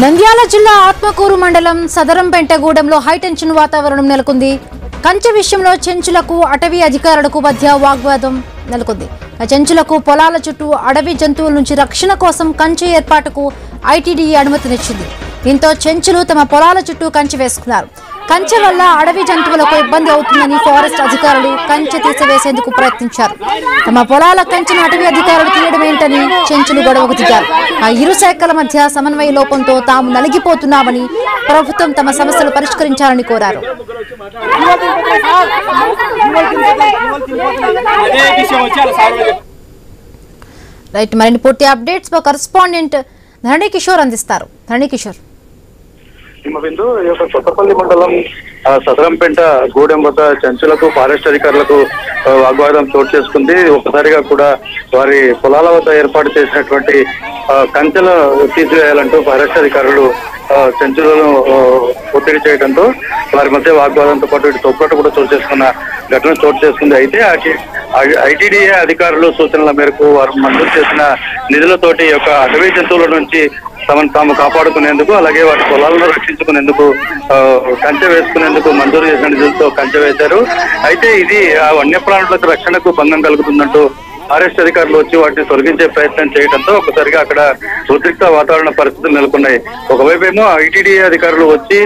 నంద్యాల జిల్లా ఆత్మకూరు మండలం సదరంపెంటగూడెంలో హైటెన్షన్ వాతావరణం నెలకొంది. కంచె విషయంలో చెంచులకు అటవీ అధికారులకు మధ్య వాగ్వాదం నెలకొంది. చెంచులకు పొలాల చుట్టూ అడవి జంతువుల నుంచి రక్షణ కోసం కంచె ఏర్పాటుకు ఐటీడీఏ అనుమతినిచ్చింది. దీంతో చెంచులు తమ పొలాల చుట్టూ కంచె వేసుకున్నారు. కంచె వల్ల అడవి జంతువులకు ఇబ్బంది అవుతుందని ఫారెస్ట్ అధికారులు కంచె తీసివేసేందుకు ప్రయత్నించారు. తమ పొలాల కంచెను అటవీ అధికారులు తీయడమేంటని చెంచులు గొడవకు దిగారు. ఆ ఇరు శాఖల మధ్య సమన్వయ లోపంతో తాము నలిగిపోతున్నామని, ప్రభుత్వం తమ సమస్యలు పరిష్కరించాలని కోరారు. రైట్, మరిన్ని పూర్తి అప్డేట్స్ మా కరెస్పాండెంట్ ధరణి కిషోర్ అందిస్తారు. ధరణి కిషోర్. హిమబిందు, ఈ యొక్క కొత్తపల్లి మండలం సదరంపేట గూడెం వద్ద చెంచులకు ఫారెస్ట్ అధికారులకు వాగ్వాదం చోటు చేసుకుంది. ఒక్కసారిగా కూడా వారి పొలాల వద్ద ఏర్పాటు చేసినటువంటి కంచెలు తీసివేయాలంటూ ఫారెస్ట్ అధికారులు చెంచులను ఒత్తిడి చేయడంతో వారి మధ్య వాగ్వాదంతో పాటు ఇటు తొక్కట కూడా చోటు చేసుకున్న ఘటన చోటు చేసుకుంది. అయితే ఐటీడీఏ అధికారులు సూచనల మేరకు వారు మంజూరు చేసిన నిధులతోటి యొక్క అటవీ జంతువుల నుంచి తమను తాము కాపాడుకునేందుకు, అలాగే వాటి పొలాలను రక్షించుకునేందుకు కంచె వేసుకునేందుకు మంజూరు చేసిన నిధులతో కంచె వేశారు. అయితే ఇది ఆ వన్యప్రాణులకు రక్షణకు భంగం కలుగుతుందంటూ ఫారెస్ట్ అధికారులు వచ్చి వాటిని తొలగించే ప్రయత్నం చేయడంతో ఒకసారిగా అక్కడ ఉద్రిక్త వాతావరణ పరిస్థితులు నెలకొన్నాయి. ఒకవైపు ఏమో ఐటీడీఏ అధికారులు వచ్చి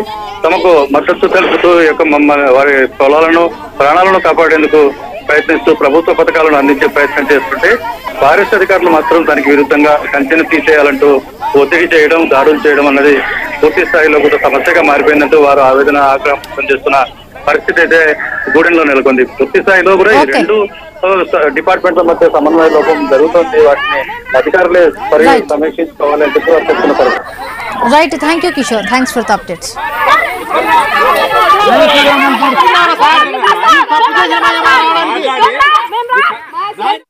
తమకు మద్దతు తెలుపుతూ వారి పొలాలను ప్రాణాలను కాపాడేందుకు ప్రయత్నిస్తూ ప్రభుత్వ పథకాలను అందించే ప్రయత్నం చేస్తుంటే, ఫారెస్ట్ అధికారులు మాత్రం దానికి విరుద్ధంగా కంచెను తీసేయాలంటూ ఒత్తిడి చేయడం, దాడులు చేయడం అన్నది పూర్తి స్థాయిలో కూడా సమస్యగా మారిపోయిందంటూ వారు ఆవేదన ఆగ్రహం చేస్తున్న పరిస్థితి అయితే గూడెంలో నెలకొంది. పూర్తి స్థాయిలో కూడా ఈ రెండు డిపార్ట్మెంట్ల మధ్య సమన్వయ లోపం జరుగుతుంది. వాటిని అధికారులే సమీక్షించుకోవాలని చెప్పి వారు చెప్తున్న పరిస్థితి. Right, thank you Kishore. Thanks for the updates. Right.